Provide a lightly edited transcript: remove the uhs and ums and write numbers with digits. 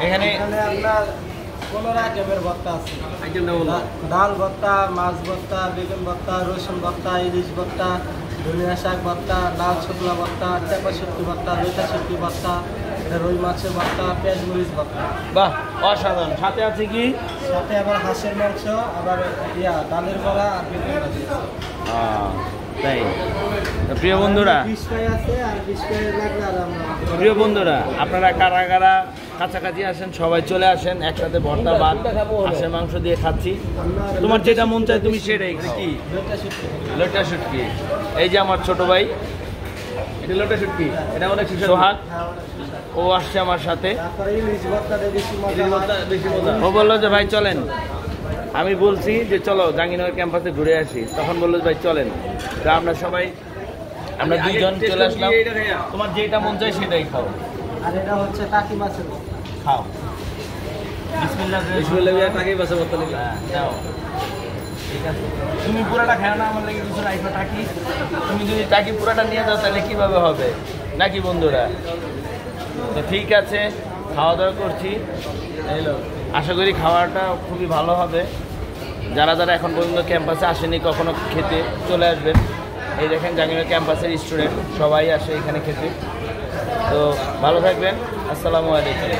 এখানে আপনার 15 আইটেমের ভর্তা আছে। ডাল ভর্তা, মাছ ভর্তা, বেগুন ভর্তা, রসুন ভর্তা, ইলিশ ভর্তা, ধনিয়া শাক ভর্তা, লাল শুকনা ভর্তা, চাপা শুটকি ভর্তা, লইটা শুটকি ভর্তা, রুই মাছের ভর্তা, পেঁয়াজ মরিচ ভর্তা। বাহ, অসাধারণ। সাথে আছে কি? সাথে আবার হাঁসের মাংস, আবার ডালের বড়া আর বেগুন ভাজি আছে। তাই প্রিয় বন্ধুরা, প্রিয় বন্ধুরা, আপনারা কারা কারা কাছাকাছি আসেন সবাই চলে আসেন, একসাথে ভর্তা ভাত হাঁসের মাংস দিয়ে খাচ্ছি। তোমার যেটা মন চায় তুমি সেটাই খাও। কি লইটা শুটকি? এই যে আমার ছোট ভাই, এটা লইটা শুটকি, এটা অনেক সোহাগ, ও আসছে আমার সাথে। ও বললো যে ভাই চলেন, আমি বলছি যে চলো জাহাঙ্গীরনগর ক্যাম্পাসে ঘুরে আসি, তখন বললো ভাই চলেন। তা আমরা সবাই, আমরা দুইজন চলে আসলাম। তোমার যেটা মন চায় সেটাই খাও। আর এটা হচ্ছে টাকি মাছের খাও। বিসমিল্লাহ টাকি মাছের ভর্তা নাও। ঠিক আছে, তুমি পুরাটা খাও না, আমার লাগে কিছু রাইখো টাকি। তুমি যদি টাকি পুরাটা নিয়ে যাও তাহলে কিভাবে হবে নাকি বন্ধুরা? তো ঠিক আছে, খাওয়া দাওয়া করছি। আশা করি খাওয়াটা খুবই ভালো হবে। যারা যারা এখন পর্যন্ত ক্যাম্পাসে আসেনি কখনো খেতে, চলে আসবেন। এই দেখেন জাহাঙ্গীরনগর ক্যাম্পাসের স্টুডেন্ট সবাই আসে এখানে খেতে। তো ভালো থাকবেন, আসসালামু আলাইকুম।